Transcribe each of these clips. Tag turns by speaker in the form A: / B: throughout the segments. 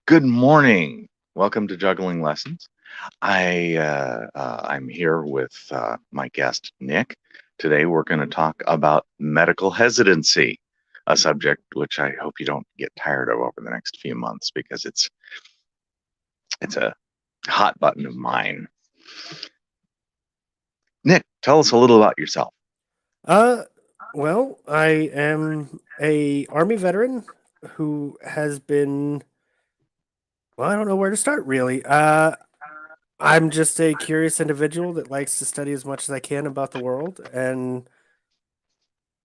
A: Good morning. Welcome to Juggling Lessons. I'm here with my guest Nick. Today we're going to talk about medical hesitancy, a subject which I hope you don't get tired of over the next few months because it's a hot button of mine. Nick, tell us a little about yourself.
B: Uh, well, I am a Army veteran who has been, well, I don't know where to start really. I'm just a curious individual that likes to study as much as I can about the world and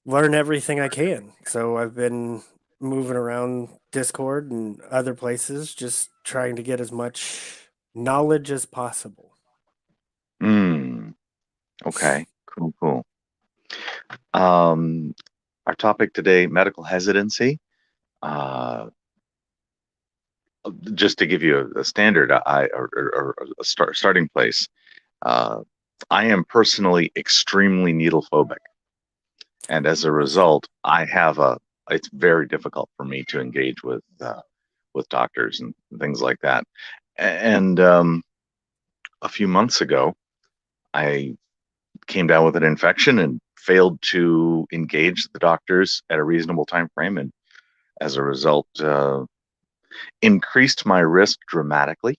B: learn everything I can. So I've been moving around Discord and other places, just trying to get as much knowledge as possible.
A: Hmm. Okay. Cool. Cool. Um, our topic today: medical hesitancy. Uh, just to give you a standard, or a starting place. Uh, I am personally extremely needle phobic, and as a
B: Okay.
A: result, I have a. It's very difficult for me to engage with doctors and things like that. And a few months ago, I came down with an infection and failed to engage the doctors at a reasonable time frame, and as a result, increased my risk dramatically.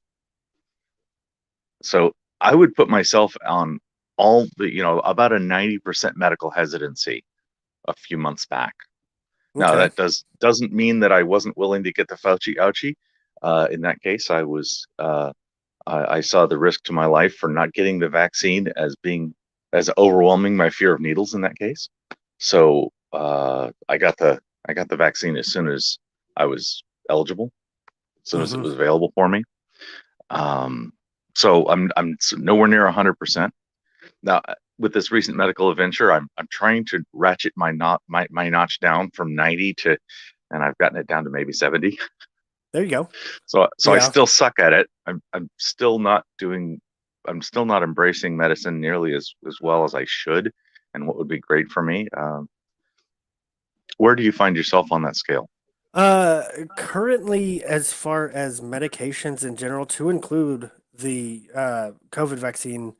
A: So I would put myself on about a 90% medical hesitancy a few months back. Now
B: Okay.
A: that doesn't mean that I wasn't willing to get the Fauci ouchie. In that case, I saw the risk to my life for not getting the vaccine as being as overwhelming my fear of needles in that case. So I got the vaccine as soon as I was eligible, as soon as it
B: Mm-hmm.
A: was available for me. Um, so I'm nowhere near 100%. Now, with this recent medical adventure, I'm trying to ratchet my notch down from 90 to, and I've gotten it down to maybe 70.
B: There you go.
A: So I
B: Yeah.
A: still suck at it. I'm still not embracing medicine nearly as well as I should, and what would be great for me. Where do you find yourself on that scale?
B: Uh, Currently, as far as medications in general, to include the COVID vaccine,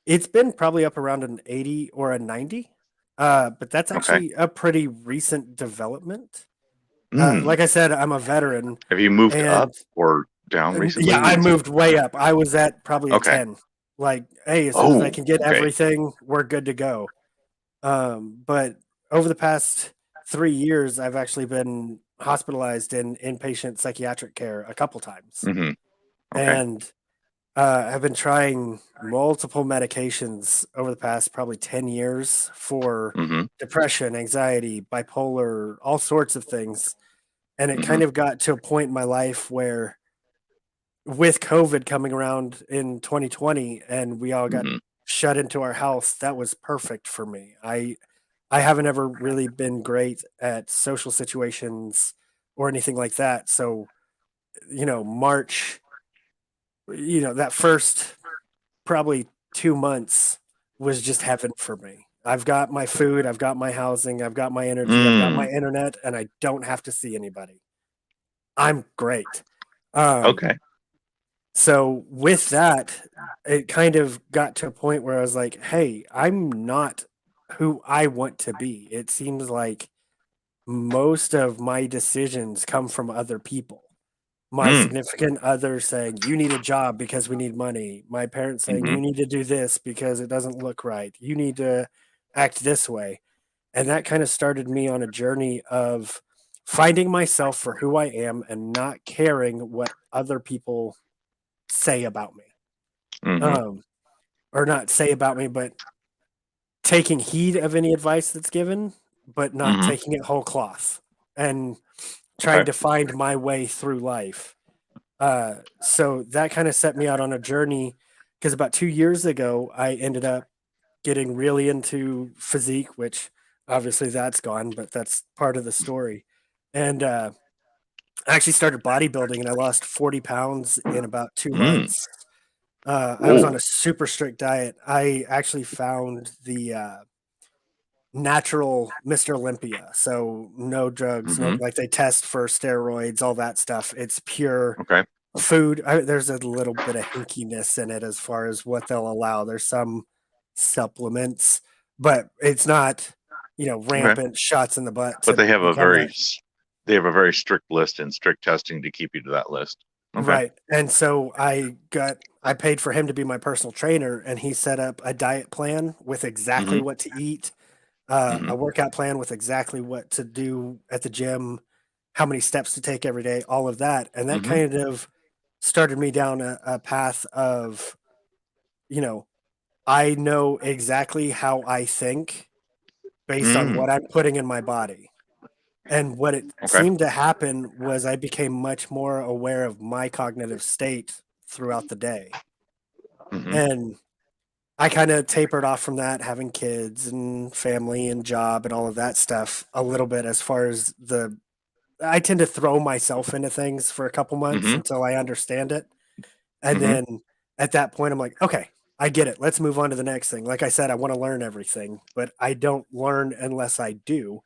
B: it's been probably up around an 80 or a 90. But that's
A: Okay.
B: actually a pretty recent development.
A: Mm.
B: Like I said, I'm a veteran,
A: Have you moved up
B: and
A: or down
B: yeah,
A: recently?
B: I
A: Is it
B: moved way up. I was at probably a
A: okay?
B: 10. Like, hey, as soon as I
A: Oh,
B: can get
A: okay.
B: everything, we're good to go. But over the past 3 years, I've actually been hospitalized in inpatient psychiatric care a couple times,
A: Hmm. Okay.
B: and I've been trying multiple medications over the past probably 10 years for
A: Hmm.
B: depression, anxiety, bipolar, all sorts of things. And it
A: Hmm.
B: kind of got to a point in my life where, with COVID coming around in 2020, and we all got
A: Hmm.
B: shut into our house, that was perfect for me. I haven't ever really been great at social situations or anything like that. So, March, that first probably 2 months was just heaven for me. I've got my food, I've got my housing, I've got my energy, I've got my
A: Mm.
B: internet, and I don't have to see anybody. I'm great. Um,
A: Okay.
B: so with that, it kind of got to a point where I was like, hey, I'm not who I want to be. It seems like most of my decisions come from other people. My
A: Mm.
B: significant other saying, you need a job because we need money. My parents saying,
A: Hmm.
B: you need to do this because it doesn't look right. You need to act this way. And that kind of started me on a journey of finding myself for who I am and not caring what other people say about me.
A: Hmm.
B: Um, or not say about me, but taking heed of any advice that's given, but not
A: Hmm.
B: taking it whole cloth and trying
A: Okay.
B: to find my way through life. So that kind of set me out on a journey because about 2 years ago, I ended up getting really into physique, which obviously that's gone, but that's part of the story. And I actually started bodybuilding and I lost 40 pounds in about two
A: Mm.
B: months. I was on
A: Oh.
B: a super strict diet. I actually found natural Mr. Olympia. So no drugs, no,
A: Mm-hmm.
B: like they test for steroids, all that stuff. It's pure
A: Okay.
B: food. There's a little bit of hinkiness in it as far as what they'll allow. There's some supplements, but it's not,
A: Okay.
B: rampant shots in the butt
A: But
B: to become a
A: they have a very strict list and strict testing to keep you to that list. Okay.
B: right. And so I paid for him to be my personal trainer, and he set up a diet plan with exactly
A: Mm-hmm.
B: what to eat,
A: Mm-hmm.
B: a workout plan with exactly what to do at the gym, how many steps to take every day, all of that. And that
A: Mm-hmm.
B: kind of started me down a path of, you know, I know exactly how I think based on
A: Mm.
B: what I'm putting in my body. And what it
A: Okay.
B: seemed to happen was I became much more aware of my cognitive state throughout the day.
A: Mm-hmm.
B: And I kind of tapered off from that, having kids and family and job and all of that stuff a little bit as far as I tend to throw myself into things for a couple months
A: Mm-hmm.
B: until I understand it. And
A: Mm-hmm.
B: then at that point, I'm like, okay, I get it. Let's move on to the next thing. Like I said, I want to learn everything, but I don't learn unless I do.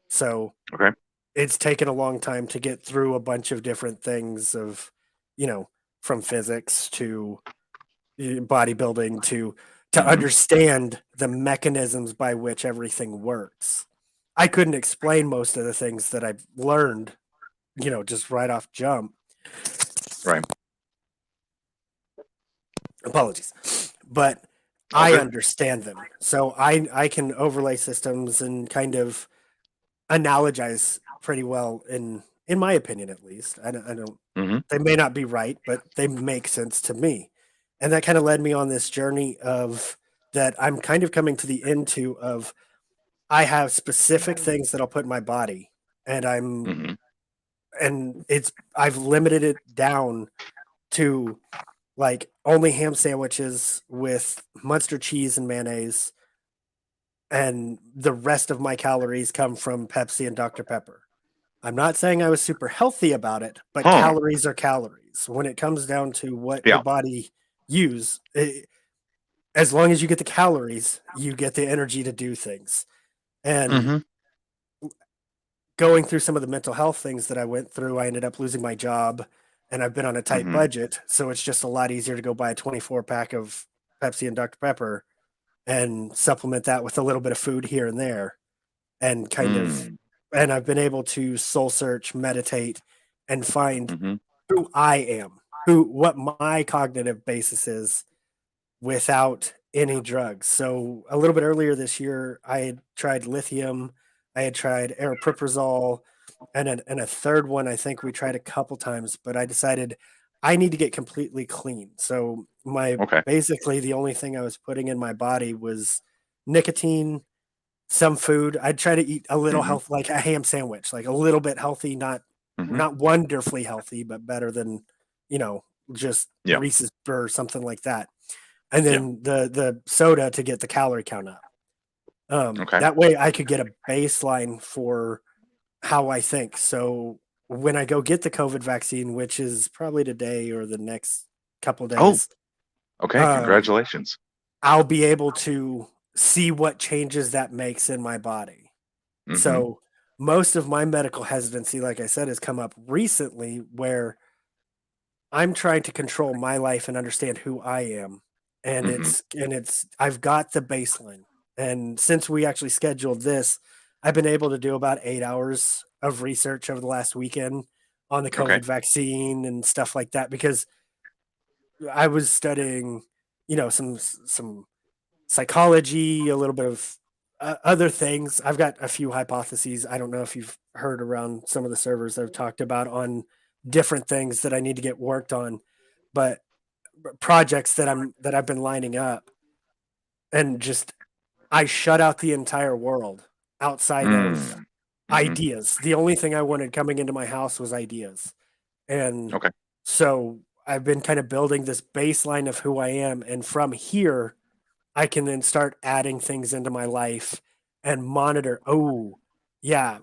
B: So
A: Okay.
B: it's taken a long time to get through a bunch of different things of, you know, from physics to bodybuilding to
A: Mm-hmm.
B: understand the mechanisms by which everything works. I couldn't explain most of the things that I've learned, just right off jump.
A: Right.
B: Apologies. But
A: All
B: I
A: good.
B: understand them. So I can overlay systems and kind of analogize pretty well in my opinion at least. I don't
A: Mm-hmm.
B: they may not be right, but they make sense to me. And that kind of led me on this journey of that I'm kind of coming to the end to of I have specific things that I'll put in my body and
A: Mm-hmm.
B: I've limited it down to like only ham sandwiches with Munster cheese and mayonnaise, and the rest of my calories come from Pepsi and Dr. Pepper. I'm not saying I was super healthy about it, but
A: Huh.
B: calories are calories. When it comes down to what your
A: Yeah.
B: body as long as you get the calories, you get the energy to do things. And
A: Mm-hmm.
B: going through some of the mental health things that I went through, I ended up losing my job and I've been on a tight
A: Mm-hmm.
B: budget. So it's just a lot easier to go buy a 24 pack of Pepsi and Dr. Pepper and supplement that with a little bit of food here and there and
A: Mm.
B: and I've been able to soul search, meditate, and find
A: Mm-hmm.
B: who I am, what my cognitive basis is without any drugs. So a little bit earlier this year, I had tried lithium, I had tried aripiprazole, and a third one I think we tried a couple times, but I decided I need to get completely clean. So my
A: Okay.
B: basically the only thing I was putting in my body was nicotine, some food. I'd try to eat a little
A: Mm-hmm.
B: health, like a ham sandwich, like a little bit healthy,
A: Mm-hmm.
B: not wonderfully healthy, but better than, you know, just
A: Yeah.
B: Reese's or something like that. And
A: Yeah.
B: then the soda to get the calorie count up.
A: Okay.
B: That way I could get a baseline for how I think. So when I go get the COVID vaccine, which is probably today or the next couple
A: Oh,
B: days,
A: okay.
B: um,
A: Congratulations.
B: I'll be able to see what changes that makes in my body.
A: Mm-hmm.
B: So most of my medical hesitancy, like I said, has come up recently where I'm trying to control my life and understand who I am. And
A: Mm-hmm.
B: I've got the baseline. And since we actually scheduled this, I've been able to do about 8 hours of research over the last weekend on the
A: Okay.
B: COVID vaccine and stuff like that because I was studying, some psychology, a little bit of other things. I've got a few hypotheses. I don't know if you've heard around some of the servers that I've talked about on different things that I need to get worked on, but projects that I've been lining up and just I shut out the entire world outside of
A: Mm. Mm-hmm.
B: ideas. The only thing I wanted coming into my house was ideas. And
A: Okay.
B: so I've been kind of building this baseline of who I am. And from here, I can then start adding things into my life and monitor. Oh, yeah.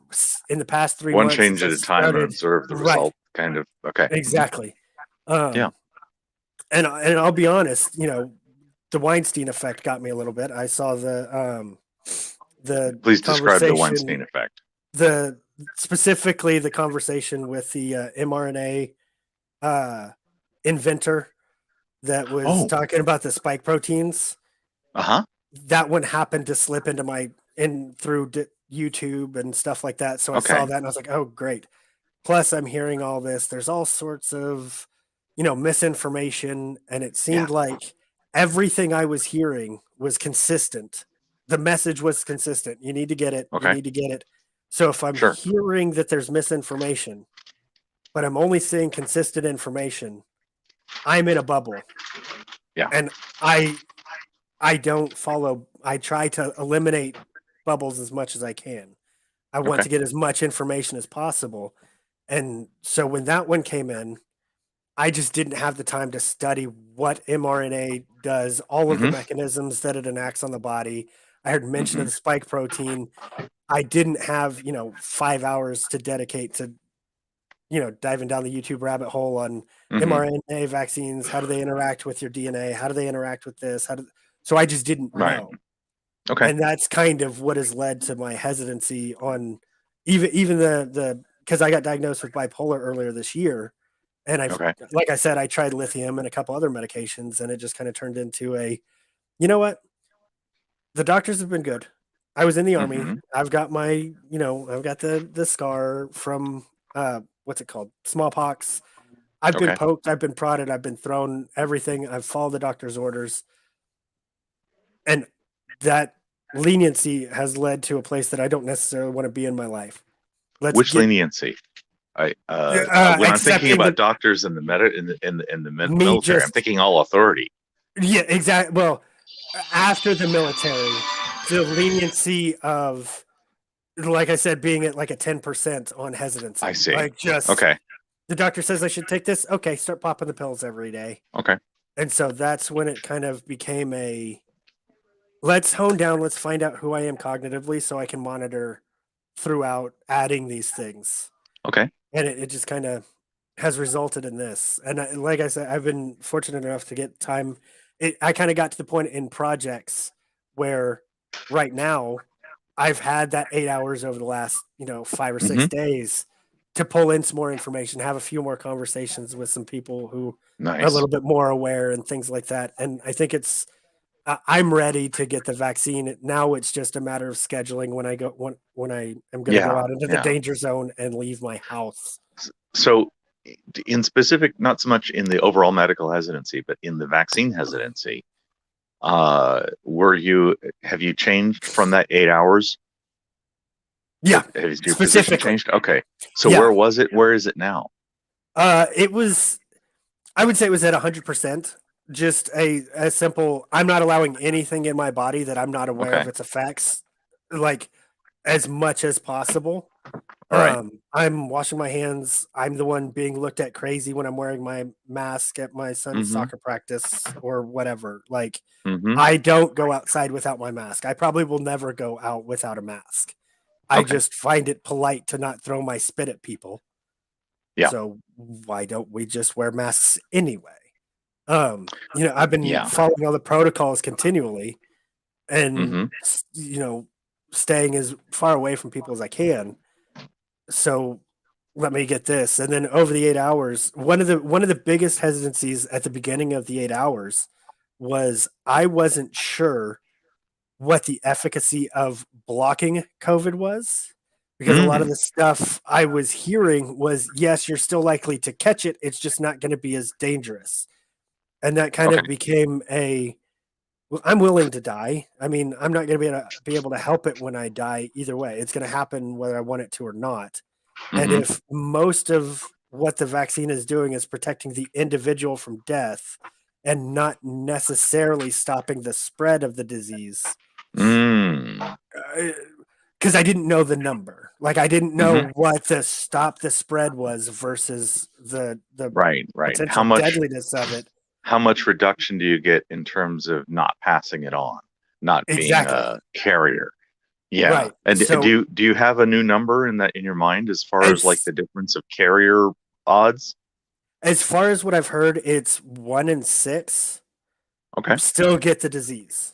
B: In the past three
A: One
B: months,
A: change
B: since I
A: at a time and
B: started,
A: observe the
B: right,
A: result. Kind of. Okay. Hmm.
B: exactly.
A: Yeah.
B: Um, and I'll be honest, the Weinstein effect got me a little bit. I saw the
A: Please describe the
B: conversation,
A: Weinstein effect.
B: the specifically the conversation with the mRNA uh, inventor that was
A: Oh,
B: talking about the spike proteins.
A: uh-huh.
B: That one happened to slip into my in through YouTube and stuff like that. So I saw
A: Okay.
B: that and I was like, oh, great. Plus, I'm hearing all this. There's all sorts of, misinformation. And it
A: Yeah.
B: seemed like everything I was hearing was consistent. The message was consistent. You need to get it. You
A: Okay.
B: need to get it. So if I'm
A: Sure.
B: hearing that there's misinformation, but I'm only seeing consistent information, I'm in a bubble.
A: Yeah.
B: And I don't follow. I try to eliminate bubbles as much as I can. I want
A: Okay.
B: to get as much information as possible. And so when that one came in, I just didn't have the time to study what mRNA does, all of the
A: Mm-hmm.
B: mechanisms that it enacts on the body. I heard mention of
A: Mm-hmm.
B: the spike protein. I didn't have, 5 hours to dedicate to, diving down the YouTube rabbit hole on
A: Mm-hmm.
B: mRNA vaccines. How do they interact with your DNA? How do they interact with this? So I just didn't
A: Right.
B: know.
A: Okay.
B: And that's kind of what has led to my hesitancy on even the because I got diagnosed with bipolar earlier this year, and I've
A: Okay.
B: like I said, I tried lithium and a couple other medications, and it just kind of turned into you know what, the doctors have been good. I was in the army.
A: Mm-hmm.
B: I've got I've got the scar from what's it called, smallpox. I've been
A: Okay.
B: poked, I've been prodded, I've been thrown everything. I've followed the doctor's orders, and that leniency has led to a place that I don't necessarily want to be in my life. Let's
A: Which
B: get
A: leniency? When I'm thinking
B: accepting
A: about
B: the
A: doctors in the
B: me
A: military, I'm
B: just
A: thinking all authority.
B: yeah, exactly. Well, after the military, the leniency of, like I said, being at like a 10% on
A: I
B: hesitancy.
A: see.
B: Like, just
A: Okay.
B: the doctor says I should take this. Okay, start popping the pills every day.
A: Okay.
B: And so that's when it kind of became a, let's hone down, let's find out who I am cognitively so I can monitor throughout adding these things.
A: Okay.
B: And it just kind of has resulted in this. And like I said, I've been fortunate enough to get time. I kind of got to the point in projects where right now I've had that 8 hours over the last, 5 or
A: Mm-hmm.
B: 6 days to pull in some more information, have a few more conversations with some people who are a
A: Nice.
B: little bit more aware and things like that. And I think I'm ready to get the vaccine. Now it's just a matter of scheduling when I am going to go
A: Yeah.
B: out into the
A: Yeah.
B: danger zone and leave my house.
A: So, in specific, not so much in the overall medical hesitancy, but in the vaccine hesitancy, were you have you changed from that 8 hours?
B: Yeah,
A: Has your position
B: specifically.
A: changed? Okay. So where
B: Yeah.
A: was it? Where is it now?
B: It was, I would say it was at 100%. Just a simple, I'm not allowing anything in my body that I'm not aware of
A: Okay.
B: its effects, like, as much as possible.
A: All right.
B: I'm washing my hands. I'm the one being looked at crazy when I'm wearing my mask at my son's
A: Mm-hmm.
B: soccer practice or whatever. Like,
A: Mm-hmm.
B: I don't go outside without my mask. I probably will never go out without a mask. I
A: Okay.
B: just find it polite to not throw my spit at people.
A: Yeah.
B: So why don't we just wear masks anyway? I've been
A: Yeah.
B: following all the protocols continually and,
A: Mm-hmm.
B: you know, staying as far away from people as I can. So let me get this. And then over the 8 hours, one of the biggest hesitancies at the beginning of the 8 hours was I wasn't sure what the efficacy of blocking COVID was, because a lot of
A: Mm.
B: the stuff I was hearing was, yes, you're still likely to catch it. It's just not going to be as dangerous. And that kind
A: Okay.
B: of became well, I'm willing to die. I mean, I'm not going to be able to help it when I die either way. It's going to happen whether I want it to or not. And
A: Mm-hmm.
B: if most of what the vaccine is doing is protecting the individual from death and not necessarily stopping the spread of the disease,
A: Mm.
B: because I didn't know the number. Like, I didn't
A: Mm-hmm.
B: know what the stop the spread was versus the
A: Right. Right.
B: potential deadliness of it.
A: How much reduction do you get in terms of not passing it on, not being
B: Exactly.
A: a carrier? Yeah.
B: Right.
A: And
B: So
A: do you have a new number in your mind as far as like
B: as
A: the difference of carrier odds?
B: as far as what I've heard, it's 1 in 6
A: Okay.
B: still get the disease.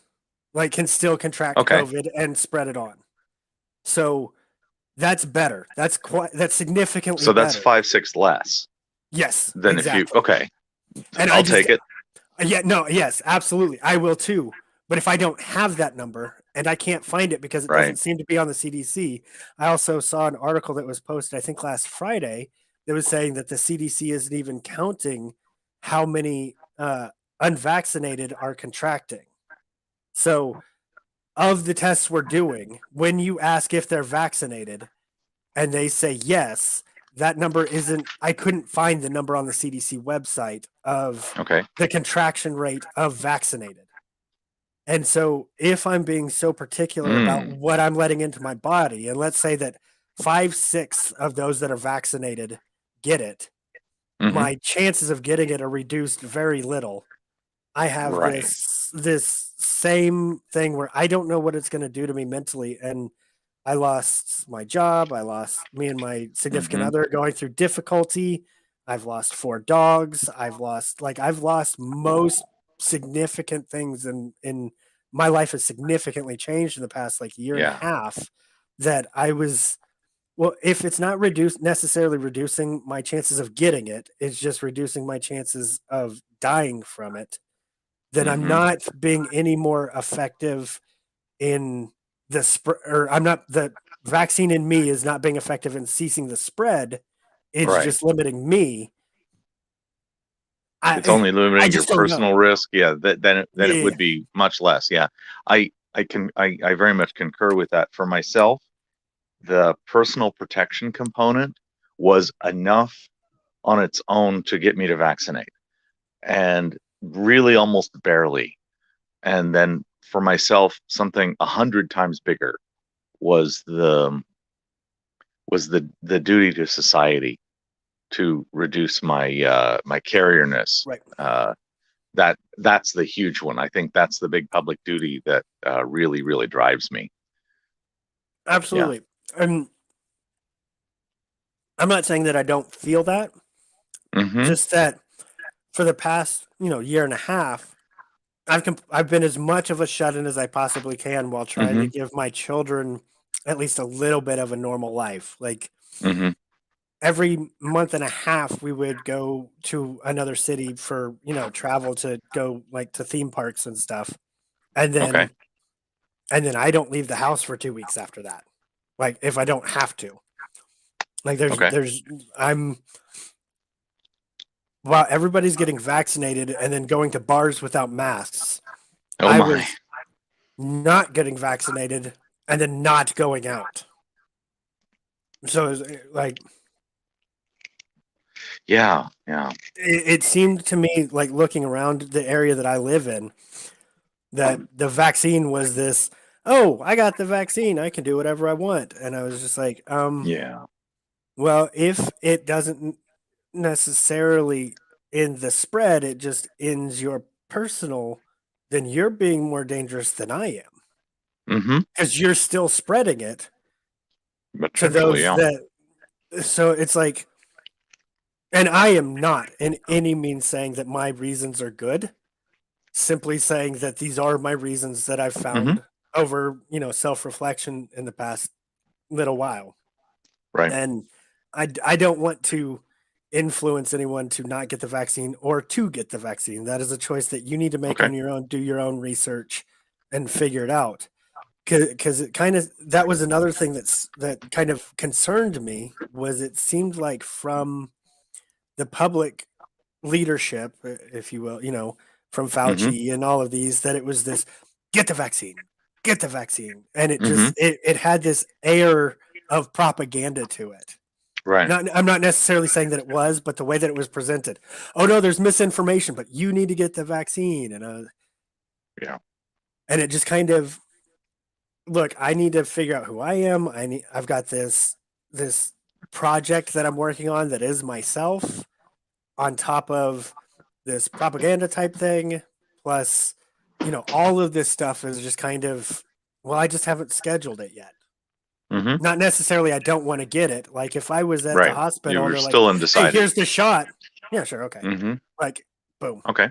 B: like can still contract
A: Okay.
B: COVID and spread it on. So that's better. That's significantly
A: So that's
B: better.
A: 5, 6 less
B: Yes,
A: than if you,
B: exactly.
A: okay,
B: And I
A: I'll
B: just
A: take it.
B: yeah, no, yes, absolutely. I will too. But if I don't have that number and I can't find it because it doesn't
A: Right.
B: seem to be on the CDC, I also saw an article that was posted, I think last Friday, that was saying that the CDC isn't even counting how many unvaccinated are contracting. So, of the tests we're doing, when you ask if they're vaccinated and they say yes, that number isn't, I couldn't find the number on the CDC website of
A: Okay.
B: the contraction rate of vaccinated. And so, if I'm being so particular about
A: Mm.
B: what I'm letting into my body, and let's say that 5/6 of those that are vaccinated get it,
A: Hmm.
B: my chances of getting it are reduced very little. I have
A: Right.
B: this same thing where I don't know what it's going to do to me mentally, and I lost my job. I lost me and my significant
A: Hmm.
B: other going through difficulty. I've lost 4 dogs. I've lost most significant things in my life has significantly changed in the past like year and a
A: Yeah.
B: half that I was well, if it's not reduced necessarily reducing my chances of getting it, it's just reducing my chances of dying from it, then I'm
A: Hmm.
B: not being any more effective in the spread, or I'm not the vaccine in me is not being effective in ceasing the spread. It's
A: Right.
B: just limiting me.
A: It's
B: I
A: only
B: I
A: limiting your
B: just don't know.
A: personal risk. Yeah. Then it
B: Yeah,
A: would be much less. Yeah. I very much concur with that. For myself, the personal protection component was enough on its own to get me to vaccinate, and really almost barely. And then for myself, something 100 times bigger was the duty to society to reduce my carrierness.
B: right.
A: Uh, that's the huge one. I think that's the big public duty that really drives me. Yeah.
B: Absolutely. And I'm not saying that I don't feel that,
A: Hmm.
B: just that for the past, year and a half, I've been as much of a shut-in as I possibly can while trying to
A: Hmm.
B: give my children at least a little bit of a normal life. Like
A: Hmm.
B: every month and a half we would go to another city for travel to go like to theme parks and stuff, and
A: Okay.
B: then I don't leave the house for 2 weeks after that, like if I don't have to. Like
A: Okay.
B: I'm while everybody's getting vaccinated and then going to bars without masks,
A: Oh
B: I
A: my.
B: was not getting vaccinated and then not going out. So it was like
A: Yeah. Yeah.
B: it seemed to me, like looking around the area that I live in, that the vaccine was this, oh, I got the vaccine, I can do whatever I want. And I was just like,
A: Yeah.
B: well, if it doesn't necessarily end the spread, it just ends your personal, then you're being more dangerous than I am
A: Hmm.
B: because you're still spreading it to
A: Potentially.
B: those
A: Yeah.
B: that, so it's like, and I am not in any means saying that my reasons are good, simply saying that these are my reasons that I've
A: Hmm.
B: found over, self reflection in the past little while.
A: Right.
B: And I don't want to influence anyone to not get the vaccine or to get the vaccine. That is a choice that you need to make
A: Okay.
B: on your own, do your own research and figure it out. Because it kind of, that was another thing that kind of concerned me, was it seemed like from the public leadership, if you will, from
A: Hmm.
B: Fauci and all of these, that it was this, get the vaccine, get the vaccine. And it
A: Hmm.
B: just, it had this air of propaganda to it.
A: Right.
B: I'm not necessarily saying that it was, but the way that it was presented. Oh no, there's misinformation, but you need to get the vaccine,
A: Yeah.
B: and it just kind of, look. I need to figure out who I am. I've got this project that I'm working on that is myself, on top of this propaganda type thing. Plus, all of this stuff is just kind of, well, I just haven't scheduled it yet.
A: Hmm.
B: Not necessarily I don't want to get it. Like if I was at the
A: Right.
B: hospital
A: You
B: and
A: were
B: they're like,
A: still
B: "Hey,
A: undecided.
B: here's the shot." Yeah, sure, okay.
A: Hmm.
B: Like boom.
A: Okay.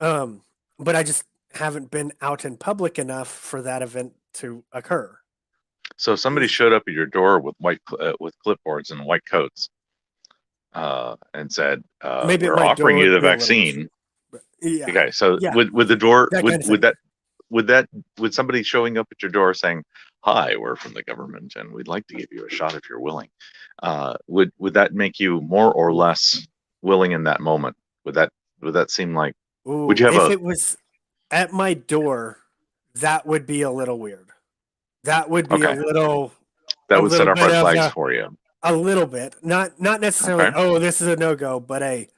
B: Um but I just haven't been out in public enough for that event to occur.
A: So if somebody showed up at your door with with clipboards and white coats, and said,
B: Maybe at
A: "We're
B: my
A: offering
B: door
A: you
B: would
A: the
B: be a little
A: vaccine."
B: extreme. But yeah,
A: Okay, so
B: yeah,
A: would the door
B: that kind of thing.
A: would that would somebody showing up at your door saying, "Hi, we're from the government and we'd like to give you a shot if you're willing," would that make you more or
B: Ooh,
A: less willing in that moment? Would that would that seem like would
B: ooh,
A: you have
B: if
A: a
B: it was at my door, that would be a little weird. That would be
A: okay,
B: a
A: that would set
B: little
A: off
B: bit
A: red
B: of
A: flags for you?
B: a little bit, not necessarily.
A: Okay,
B: Oh, this is a no go, but a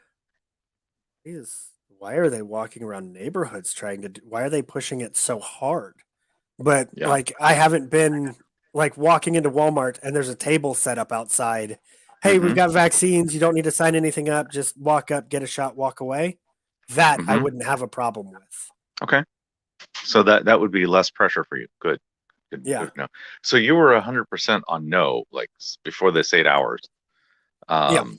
B: is why are they walking around neighborhoods trying to? Why are they pushing it so hard? But
A: yeah,
B: like, I haven't been like walking into Walmart and there's a table set up outside. Hey, we've
A: mm-hmm,
B: got vaccines. You don't need to sign anything up. Just walk up, get a shot, walk away. That I
A: mm-hmm,
B: wouldn't have a problem with.
A: okay. So that would be less pressure for you. Good, good,
B: Yeah.
A: good to know. So you were 100% on no, like before this 8 hours.
B: Yeah.
A: Um,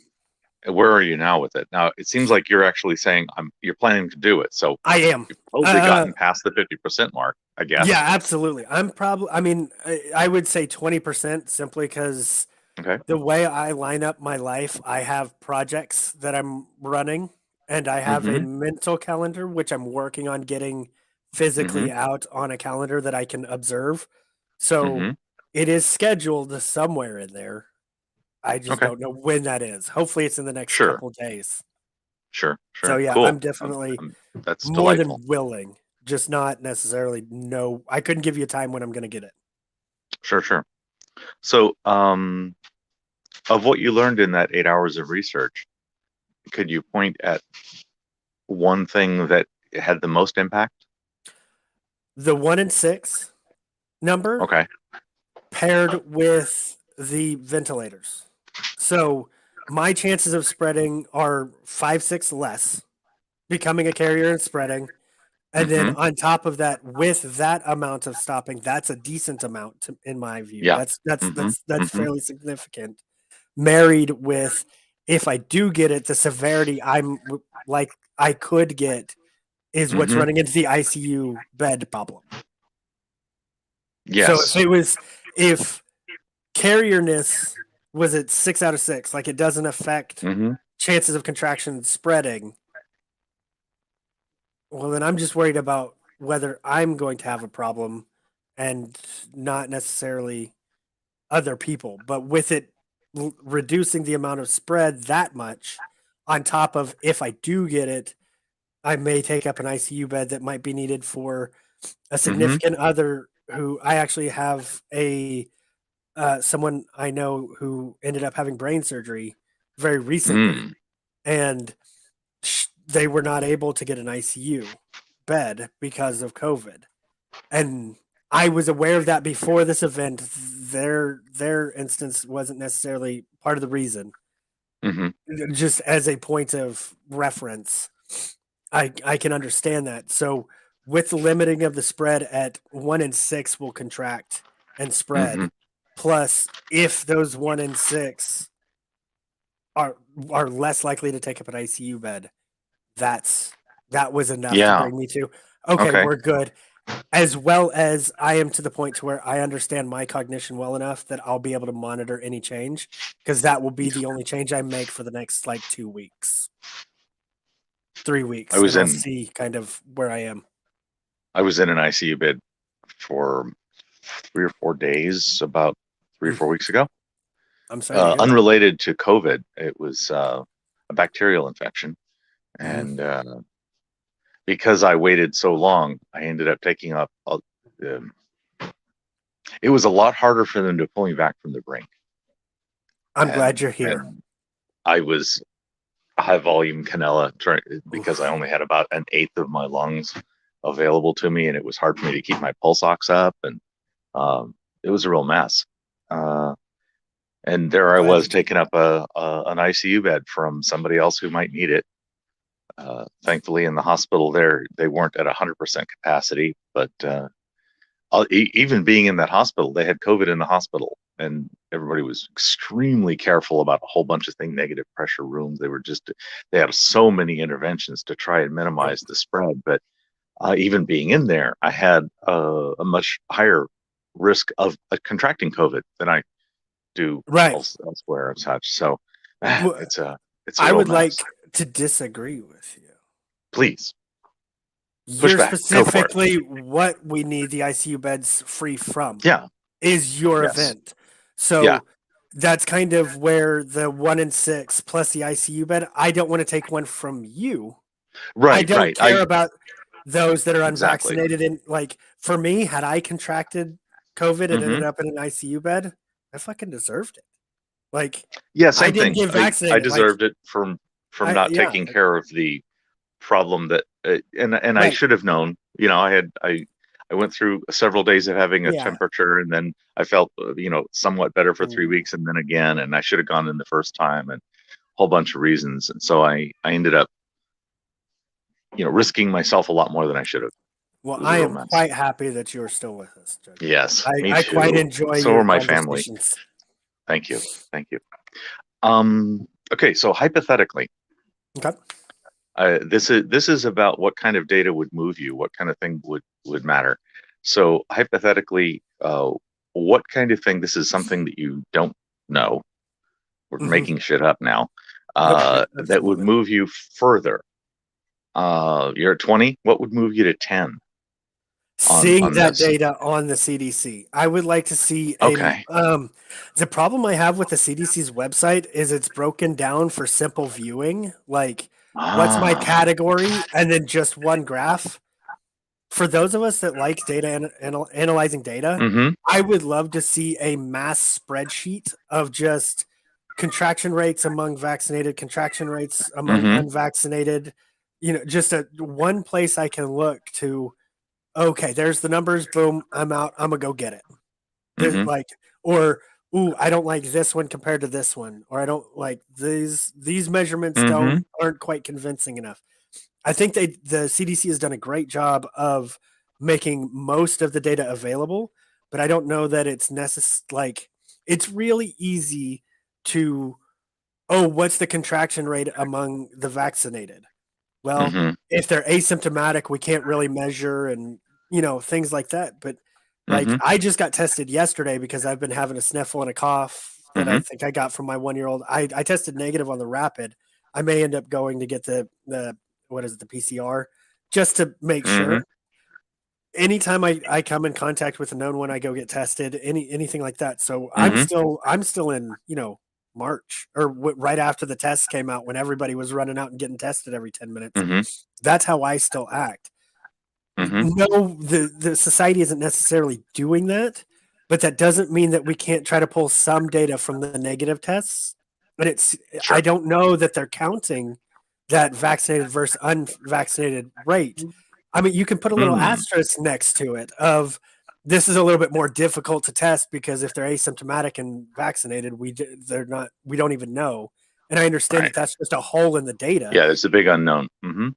A: Where are you now with it? Now it seems like you're actually saying you're planning to do it. So
B: I am.
A: you've probably
B: Uh,
A: gotten past the 50% mark, I
B: yeah,
A: guess.
B: absolutely. I mean, I would say 20% simply because
A: Okay.
B: the way I line up my life, I have projects that I'm running and I have a
A: Mm-hmm.
B: mental calendar, which I'm working on getting
A: Mm-hmm.
B: physically out on a calendar that I can observe. So
A: Mm-hmm.
B: it is scheduled somewhere in there. I just
A: Okay.
B: don't know when that is. Hopefully it's in the next
A: Sure.
B: couple days.
A: Sure.
B: So
A: Sure.
B: yeah, I'm
A: Cool.
B: definitely
A: That's
B: more than
A: delightful.
B: willing, just not necessarily no. I couldn't give you a time when I'm going to get it.
A: Sure. Sure. So, of what you learned in that 8 hours of research, could you point at one thing that had the most impact?
B: The 1 in 6 number
A: Okay.
B: paired with the ventilators. So my chances of spreading are 5, 6 less, becoming a carrier and spreading. And then
A: Mm-hmm.
B: on top of that, with that amount of stopping, that's a decent amount in my view.
A: Yeah. Mm-hmm.
B: That's
A: Mm-hmm.
B: fairly significant. Married with, if I do get it, the severity like I could get is what's
A: Mm-hmm.
B: running into the ICU bed problem. So
A: Yes.
B: if carrierness was at 6 out of 6, like it doesn't affect
A: Mm-hmm.
B: chances of contraction spreading, well, then I'm just worried about whether I'm going to have a problem and not necessarily other people. But with it reducing the amount of spread that much, on top of if I do get it, I may take up an ICU bed that might be needed for a
A: Mm-hmm.
B: significant other who I actually have a someone I know who ended up having brain surgery very recently,
A: Mm.
B: and they were not able to get an ICU bed because of COVID. And I was aware of that before this event. Their instance wasn't necessarily part of the reason.
A: Mm-hmm.
B: Just as a point of reference, I can understand that. So with the limiting of the spread at 1 in 6 will contract and
A: Mm-hmm.
B: spread. Plus, if those 1 in 6 are are less likely to take up an ICU bed, that's that was enough to
A: Yeah.
B: bring me to, okay,
A: Okay.
B: we're good. As well as I am to the point to where I understand my cognition well enough that I'll be able to monitor any change because that will be the only change I make for the next like 2 weeks, three
A: I
B: weeks,
A: was
B: and I'll
A: in
B: see kind of where I am.
A: I was in an ICU bed for 3 or 4 days about three or
B: Mm,
A: 4 weeks ago.
B: I'm sorry to hear that.
A: Unrelated to COVID. It was a bacterial infection,
B: Mm,
A: and because I waited so long, I ended up taking up. Um, it was a lot harder for them to pull me back from the brink,
B: I'm glad
A: and
B: you're here.
A: I was high volume cannella because I
B: Oof.
A: only had about an eighth of my lungs available to me, and it was hard for me to keep my pulse ox up, and um, it was a real mess. Uh, and there I
B: Glad
A: was
B: you did.
A: taking up an ICU bed from somebody else who might need it. Thankfully, in the hospital there, they weren't at 100% capacity, but even being in that hospital, they had COVID in the hospital, and everybody was extremely careful about a whole bunch of things, negative pressure rooms. They had so many interventions to try and
B: Yep.
A: minimize the spread, but even being in there, I had a much higher risk of contracting COVID than I do
B: Right.
A: elsewhere and such. So
B: Well,
A: it's a
B: I
A: real
B: would
A: mess.
B: like to disagree with you.
A: Please push
B: You're
A: back. Go for it.
B: specifically what we need the ICU beds free from
A: Yeah.
B: is your
A: Yes.
B: event.
A: Yeah.
B: So that's kind of where the 1 in 6 plus the ICU bed. I don't want to take one from you. I
A: Right.
B: don't
A: Right.
B: care about those that are
A: Exactly.
B: unvaccinated. And like for me, had I contracted COVID and ended
A: Hmm.
B: up in an ICU bed, I fucking deserved it. Like
A: Yeah.
B: I
A: Same
B: didn't
A: thing.
B: get
A: I
B: vaccinated. Like
A: deserved it from
B: I
A: not
B: yeah,
A: taking care of the problem that and I
B: right.
A: should have known. I went through several days of having a
B: Yeah.
A: temperature, and then I felt somewhat better for three
B: Mm.
A: weeks, and then again, and I should have gone in the first time, and a whole bunch of reasons, and so I ended up risking myself a lot more than I should have.
B: Well,
A: It was a
B: I
A: real
B: am
A: mess.
B: quite happy that you are still with us, Judge.
A: Yes, me
B: I quite
A: too.
B: enjoy
A: So
B: your
A: are my family.
B: conversations.
A: Thank you. Thank you. Okay, so hypothetically,
B: Okay.
A: this is about what kind of data would move you, what kind of thing would matter. So hypothetically, what kind of thing? This is something that you don't know. We're
B: Hmm.
A: making shit up now.
B: Nope. Yeah,
A: That would
B: absolutely.
A: move you further. You're at 20. What would move you to 10
B: Seeing
A: on
B: that
A: this?
B: data on the CDC, I would like to see a.
A: Okay.
B: The problem I have with the CDC's website is it's broken down for simple viewing. Like, what's my
A: Ah.
B: category, and then just one graph. For those of us that like data and analyzing data,
A: Mm-hmm.
B: I would love to see a mass spreadsheet of just contraction rates among vaccinated, contraction rates among
A: Mm-hmm.
B: unvaccinated. Just a one place I can look to. Okay, there's the numbers. Boom, I'm out. I'm gonna go get it.
A: Mm-hmm.
B: Like, or ooh, I don't like this one compared to this one, or I don't like these measurements
A: Mm-hmm.
B: aren't quite convincing enough. I think the CDC has done a great job of making most of the data available, but I don't know that it's necessary. Like, it's really easy to, oh, what's the contraction rate among the vaccinated? Well,
A: Mm-hmm.
B: if they're asymptomatic, we can't really measure and things like that. But like
A: Mm-hmm.
B: I just got tested yesterday because I've been having a sniffle and a cough that I
A: Mm-hmm.
B: think I got from my 1 year old. I tested negative on the rapid. I may end up going to get the what is it, the PCR, just to make
A: Mm-hmm.
B: sure. Anytime I come in contact with a known one, I go get tested, anything like that. So
A: Mm-hmm.
B: I'm still in, March or right after the tests came out when everybody was running out and getting tested every 10 minutes.
A: Mm-hmm.
B: That's how I still act.
A: Mm-hmm.
B: No, the society isn't necessarily doing that, but that doesn't mean that we can't try to pull some data from the negative tests. But I
A: Sure.
B: don't know that they're counting that vaccinated versus unvaccinated rate. I mean, you can put a little
A: Mm.
B: asterisk next to it of this is a little bit more difficult to test because if they're asymptomatic and vaccinated, they're not. We don't even know. And I understand
A: Right.
B: that that's just a hole in the data,
A: Yeah, it's a big unknown. Mm-hmm.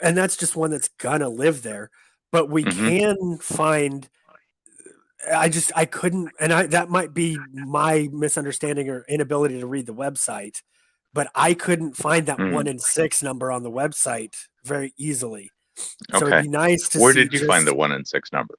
B: and that's just one that's gonna live there. But we
A: Mm-hmm.
B: can find. I couldn't, and that might be my misunderstanding or inability to read the website, but I couldn't find that
A: Mm.
B: 1 in 6 number on the website very easily. So it'd
A: Okay.
B: be nice to
A: Where
B: see
A: did you find the
B: just
A: 1 in 6 number?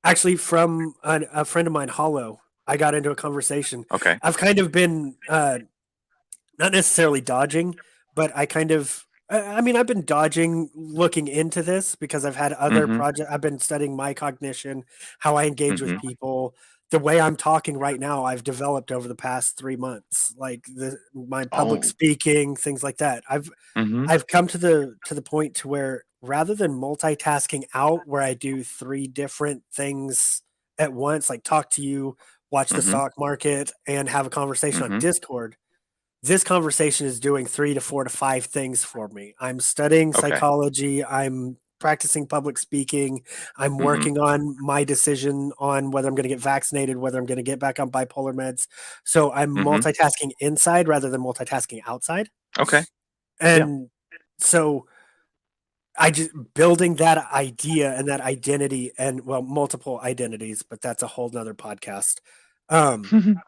B: actually from a friend of mine, Hollow. I got into a conversation.
A: Okay.
B: I've kind of been not necessarily dodging, but I kind of I mean I've been dodging looking into this because I've had other
A: Mm-hmm.
B: projects. I've been studying my cognition, how I engage with
A: Mm-hmm.
B: people. The way I'm talking right now, I've developed over the past 3 months, like my public
A: Oh.
B: speaking, things like that.
A: Mm-hmm.
B: I've come to the point to where rather than multitasking out, where I do three different things at once, like talk to you, watch the
A: Mm-hmm.
B: stock market, and have a conversation on
A: Mm-hmm.
B: Discord, this conversation is doing 3 to 4 to 5 things for me. I'm studying
A: Okay.
B: psychology. I'm practicing public speaking. I'm
A: Mm-hmm.
B: working on my decision on whether I'm going to get vaccinated, whether I'm going to get back on bipolar meds. So I'm
A: Mm-hmm.
B: multitasking inside rather than multitasking outside.
A: Okay. Yeah.
B: And so I just building that idea and that identity and well, multiple identities, but that's a whole nother podcast. Um,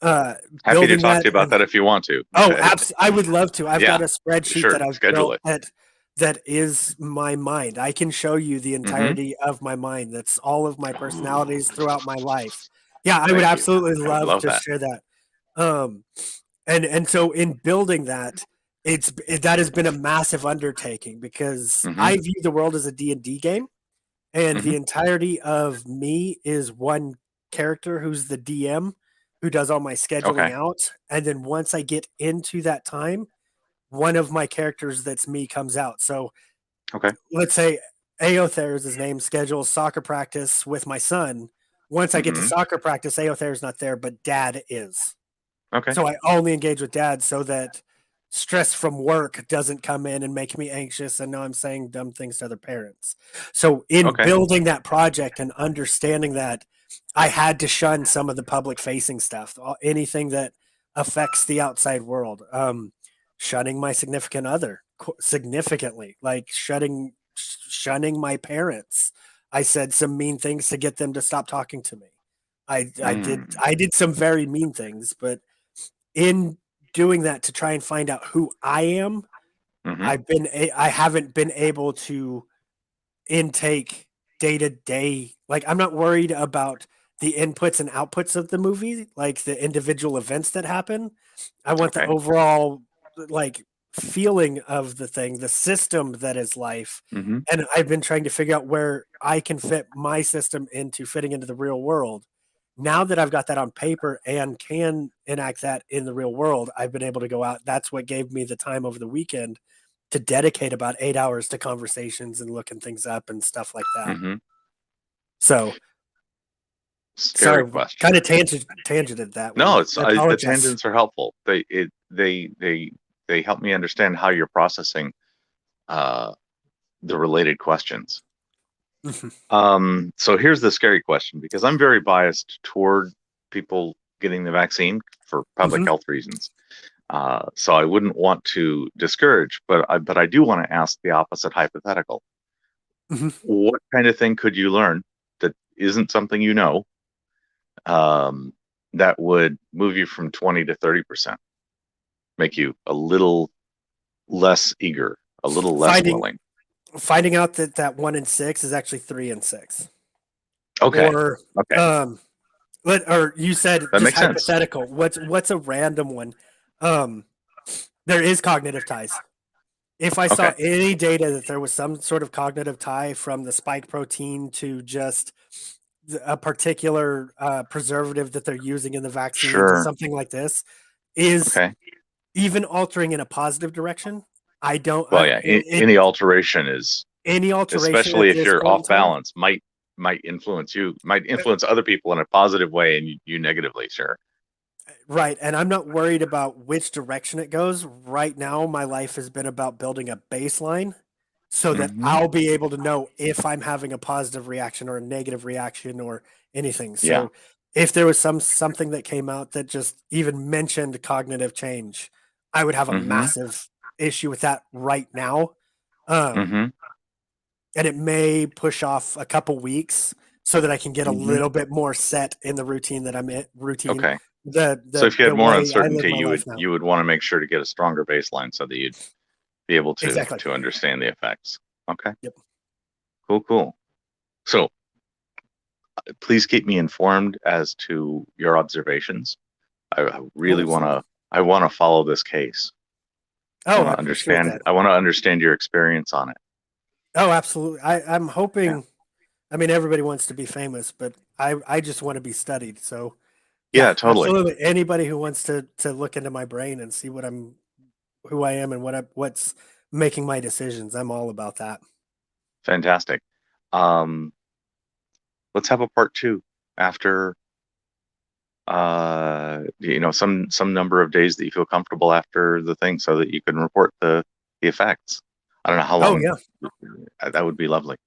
B: uh,
A: Happy to
B: building
A: talk
B: that
A: to you about
B: and
A: that if you want to.
B: oh, I would love to. I've
A: Yeah.
B: got a spreadsheet that
A: Sure.
B: I've
A: Schedule
B: built
A: it.
B: that is my mind. I can show you the
A: Mm-hmm.
B: entirety of my mind. That's all of my
A: Oh,
B: personalities throughout my life. Yeah, I would
A: thank you.
B: absolutely
A: I would
B: love
A: love
B: to
A: that.
B: share that. Um, and so in building that, that has been a massive undertaking because
A: Mm-hmm.
B: I view the world as a D&D game, and
A: Mm-hmm.
B: the entirety of me is one character who's the DM who does all my scheduling
A: Okay.
B: out. And then once I get into that time, one of my characters that's me comes out. So
A: Okay.
B: let's say Aother is his name, schedules soccer practice with my son. Once I get to
A: Mm-hmm.
B: soccer practice, Aother is not there, but dad is.
A: Okay.
B: So I only engage with dad so that stress from work doesn't come in and make me anxious and now I'm saying dumb things to other parents. So in
A: Okay.
B: building that project and understanding that, I had to shun some of the public facing stuff, anything that affects the outside world. Shunning my significant other significantly, like shunning my parents. I said some mean things to get them to stop talking to me.
A: Mm.
B: I did some very mean things, but in doing that to try and find out who I am,
A: Mm-hmm.
B: I haven't been able to intake day to day. Like I'm not worried about the inputs and outputs of the movie, like the individual events that happen. I want the
A: Okay.
B: overall like feeling of the thing, the system that is life.
A: Mm-hmm.
B: And I've been trying to figure out where I can fit my system into fitting into the real world. Now that I've got that on paper and can enact that in the real world, I've been able to go out. That's what gave me the time over the weekend to dedicate about 8 hours to conversations and looking things up and stuff like that.
A: Mm-hmm.
B: So
A: Scary
B: sorry,
A: question.
B: kind of tangented that
A: No,
B: one.
A: it's
B: I
A: the
B: apologize.
A: tangents are helpful. They help me understand how you're processing uh the related questions. So here's the scary question because I'm very biased toward people getting the vaccine for public
B: Hmm.
A: health reasons. So I wouldn't want to discourage, but I do want to ask the opposite hypothetical.
B: Hmm.
A: What kind of thing could you learn that isn't something you know, um, that would move you from 20 to 30%, make you a little less eager, a little less
B: Finding
A: willing?
B: finding out that that 1 in 6 is actually 3 in 6,
A: Okay,
B: or
A: okay,
B: um, or you said
A: that
B: just
A: makes sense.
B: hypothetical. What's a random one? Um, there is cognitive ties. If I saw
A: Okay,
B: any data that there was some sort of cognitive tie from the spike protein to just a particular preservative that they're using in the vaccine to
A: sure.
B: something like this, is
A: Okay.
B: even altering in a positive direction. I don't.
A: Well, yeah, any alteration is,
B: Any alteration
A: especially
B: at
A: if
B: this
A: you're
B: point in
A: off
B: time,
A: balance, might influence you, might influence other people in a positive way, and you negatively. Sure.
B: right? And I'm not worried about which direction it goes. Right now, my life has been about building a baseline so that
A: Hmm.
B: I'll be able to know if I'm having a positive reaction or a negative reaction or anything.
A: Yeah.
B: So if there was something that came out that just even mentioned cognitive change, I would have a
A: Hmm.
B: massive issue with that right now. Um,
A: Hmm.
B: and it may push off a couple weeks so that I can get a
A: Hmm.
B: little bit more set in the routine that I'm in routine
A: Okay. So if you had
B: the
A: more
B: way I live
A: uncertainty,
B: my life now.
A: you would want to make sure to get a stronger baseline so that you'd be able
B: Exactly.
A: to understand the effects. Okay.
B: Yep.
A: Cool. Cool. So please keep me informed as to your observations. I
B: Oh,
A: really want
B: absolutely.
A: to. I want to follow this case.
B: Oh, I appreciate that.
A: I want to understand your experience on it.
B: Oh, absolutely. I'm
A: Yeah.
B: hoping. I mean, everybody wants to be famous, but I just want to be studied. So, yeah,
A: Yeah. Totally.
B: absolutely. Anybody who wants to look into my brain and see who I am, and what's making my decisions, I'm all about that.
A: Fantastic. Um, let's have a part two after some number of days that you feel comfortable after the thing so that you can report the effects. I don't know how
B: Oh
A: long.
B: yeah.
A: That would be lovely.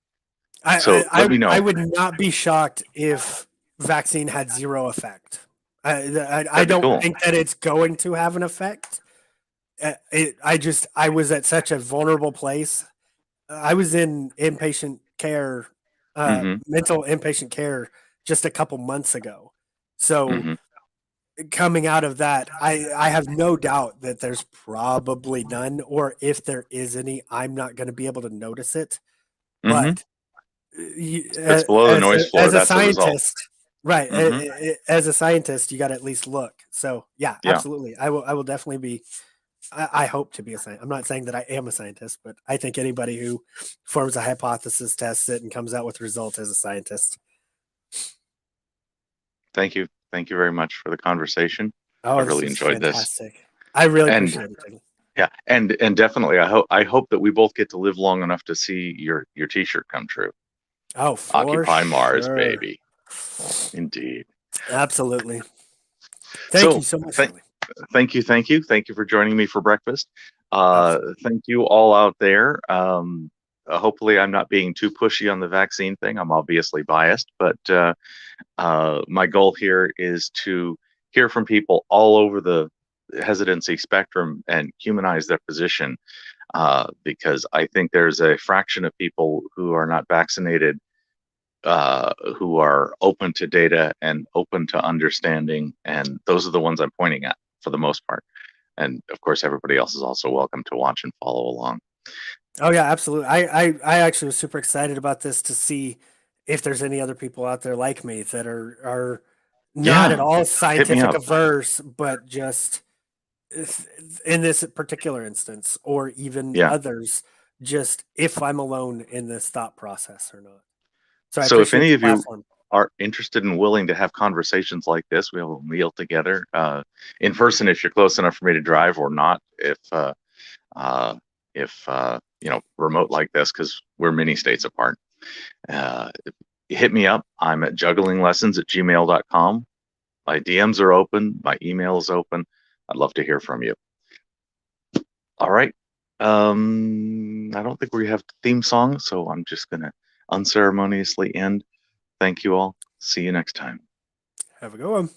B: I,
A: So
B: I
A: let
B: I
A: me
B: I
A: know.
B: would not be shocked if vaccine had zero effect. I
A: That'd be
B: don't
A: cool.
B: think that it's going to have an effect. I was at such a vulnerable place. I was in inpatient care,
A: Hmm.
B: mental inpatient care just a couple months ago. So
A: Hmm.
B: coming out of that, I have no doubt that there's probably none, or if there is any, I'm not going to be able to notice it.
A: Mm-hmm.
B: But
A: If it's below the noise floor,
B: as a
A: that's the result.
B: scientist, right?
A: Mm-hmm.
B: As a scientist, you got to at least look. So yeah,
A: Yeah.
B: absolutely. I will definitely be. I hope to be a scientist. I'm not saying that I am a scientist, but I think anybody who forms a hypothesis, tests it, and comes out with results is a scientist.
A: Thank you. Thank you very much for the conversation.
B: Oh,
A: I
B: this
A: really
B: was
A: enjoyed this.
B: fantastic. I really
A: And
B: appreciate it, Taylor.
A: yeah, and definitely I hope that we both get to live long enough to see your t-shirt come true.
B: Oh, for
A: Occupy Mars,
B: sure.
A: baby. Indeed.
B: Absolutely. Thank you
A: So
B: so much,
A: th
B: Riley.
A: thank you for joining me for breakfast.
B: Absolutely.
A: Thank you all out there. Hopefully I'm not being too pushy on the vaccine thing. I'm obviously biased, but my goal here is to hear from people all over the hesitancy spectrum and humanize their position, because I think there's a fraction of people who are not vaccinated, who are open to data and open to understanding, and those are the ones I'm pointing at for the most part. And of course, everybody else is also welcome to watch and follow along.
B: Oh yeah, absolutely. I actually was super excited about this to see if there's any other people out there like me that are not at
A: Yeah,
B: all
A: hit me
B: scientific
A: up.
B: averse, but just in this particular instance, or even
A: Yeah.
B: others, just if I'm alone in this thought process or not. So I
A: So if
B: appreciate
A: any
B: the
A: of you
B: platform.
A: are interested and willing to have conversations like this, we have a meal together, in person if you're close enough for me to drive, or not uh, if remote like this because we're many states apart. Uh, Hit me up. I'm at jugglinglessons@gmail.com. My DMs are open. My email is open. I'd love to hear from you. All right. I don't think we have theme song, so I'm just gonna unceremoniously end. Thank you all. See you next time.
B: Have a good one.